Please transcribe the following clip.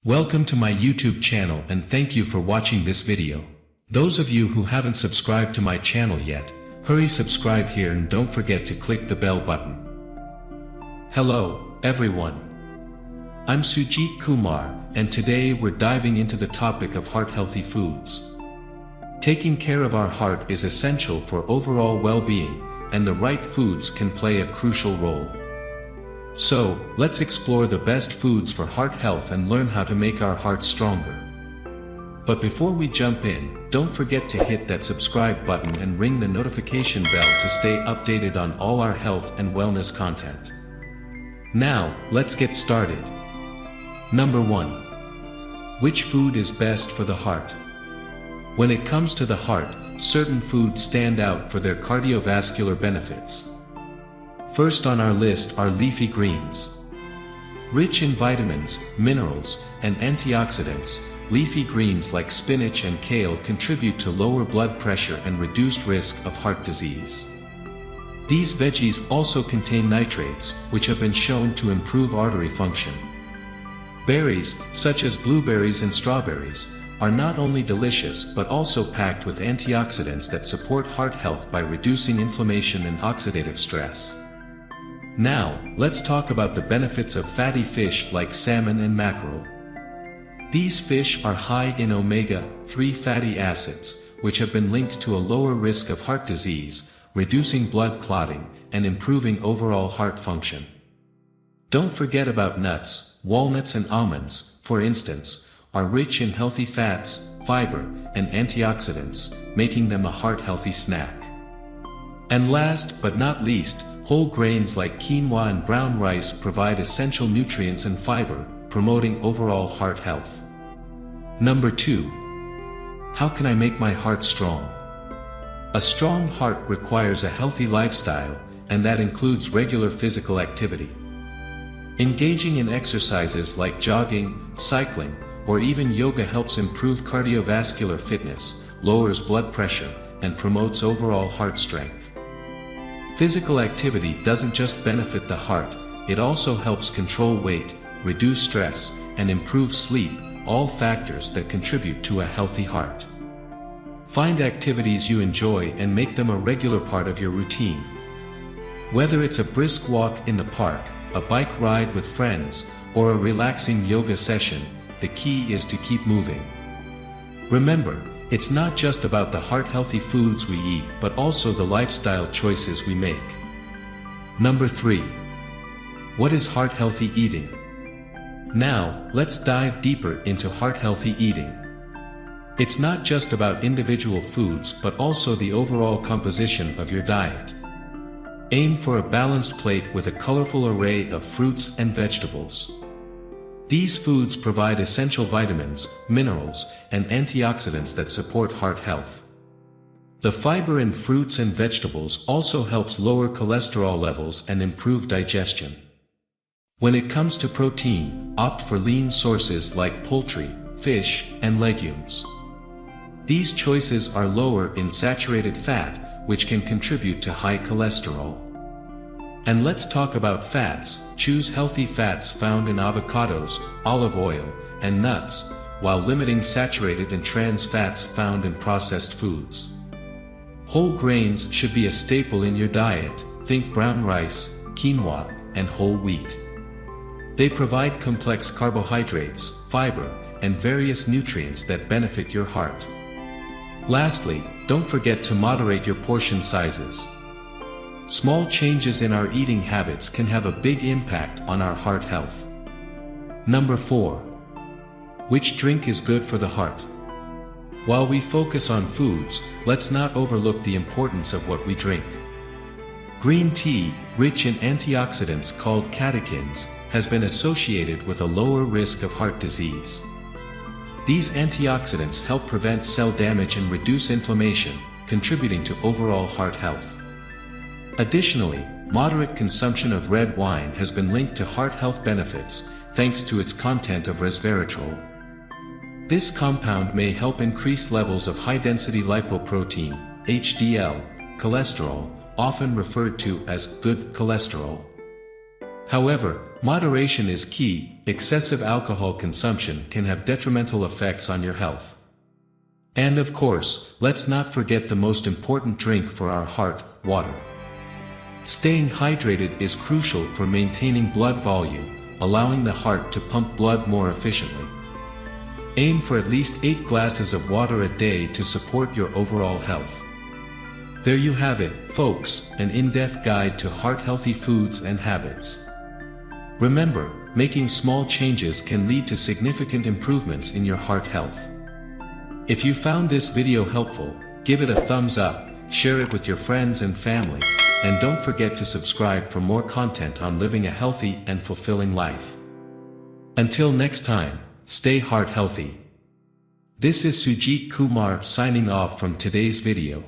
Welcome to my YouTube channel and thank you for watching this video. Those of you who haven't subscribed to my channel yet, hurry subscribe here and don't forget to click the bell button. Hello, everyone. I'm Sujit Kumar, and today we're diving into the topic of heart-healthy foods. Taking care of our heart is essential for overall well-being, and the right foods can play a crucial role. So, let's explore the best foods for heart health and learn how to make our heart stronger. But before we jump in, don't forget to hit that subscribe button and ring the notification bell to stay updated on all our health and wellness content. Now, let's get started. Number 1. Which food is best for the heart? When it comes to the heart, certain foods stand out for their cardiovascular benefits. First on our list are leafy greens. Rich in vitamins, minerals, and antioxidants, leafy greens like spinach and kale contribute to lower blood pressure and reduced risk of heart disease. These veggies also contain nitrates, which have been shown to improve artery function. Berries, such as blueberries and strawberries, are not only delicious but also packed with antioxidants that support heart health by reducing inflammation and oxidative stress. Now, let's talk about the benefits of fatty fish like salmon and mackerel. These fish are high in omega-3 fatty acids, which have been linked to a lower risk of heart disease, reducing blood clotting, and improving overall heart function. Don't forget about nuts. Walnuts and almonds, for instance, are rich in healthy fats, fiber, and antioxidants, making them a heart-healthy snack. And last but not least, whole grains like quinoa and brown rice provide essential nutrients and fiber, promoting overall heart health. Number 2. How can I make my heart strong? A strong heart requires a healthy lifestyle, and that includes regular physical activity. Engaging in exercises like jogging, cycling, or even yoga helps improve cardiovascular fitness, lowers blood pressure, and promotes overall heart strength. Physical activity doesn't just benefit the heart, it also helps control weight, reduce stress, and improve sleep, all factors that contribute to a healthy heart. Find activities you enjoy and make them a regular part of your routine. Whether it's a brisk walk in the park, a bike ride with friends, or a relaxing yoga session, the key is to keep moving. Remember, it's not just about the heart-healthy foods we eat but also the lifestyle choices we make. Number 3. What is heart-healthy eating? Now, let's dive deeper into heart-healthy eating. It's not just about individual foods but also the overall composition of your diet. Aim for a balanced plate with a colorful array of fruits and vegetables. These foods provide essential vitamins, minerals, and antioxidants that support heart health. The fiber in fruits and vegetables also helps lower cholesterol levels and improve digestion. When it comes to protein, opt for lean sources like poultry, fish, and legumes. These choices are lower in saturated fat, which can contribute to high cholesterol. And let's talk about fats. Choose healthy fats found in avocados, olive oil, and nuts, while limiting saturated and trans fats found in processed foods. Whole grains should be a staple in your diet. Think brown rice, quinoa, and whole wheat. They provide complex carbohydrates, fiber, and various nutrients that benefit your heart. Lastly, don't forget to moderate your portion sizes. Small changes in our eating habits can have a big impact on our heart health. Number 4. Which drink is good for the heart? While we focus on foods, let's not overlook the importance of what we drink. Green tea, rich in antioxidants called catechins, has been associated with a lower risk of heart disease. These antioxidants help prevent cell damage and reduce inflammation, contributing to overall heart health. Additionally, moderate consumption of red wine has been linked to heart health benefits, thanks to its content of resveratrol. This compound may help increase levels of high-density lipoprotein, HDL, cholesterol, often referred to as good cholesterol. However, moderation is key. Excessive alcohol consumption can have detrimental effects on your health. And of course, let's not forget the most important drink for our heart, water. Staying hydrated is crucial for maintaining blood volume, allowing the heart to pump blood more efficiently. Aim for at least 8 glasses of water a day to support your overall health. There you have it, folks, an in-depth guide to heart-healthy foods and habits. Remember, making small changes can lead to significant improvements in your heart health. If you found this video helpful, give it a thumbs up, share it with your friends and family, and don't forget to subscribe for more content on living a healthy and fulfilling life. Until next time, stay heart healthy. This is Sujit Kumar signing off from today's video.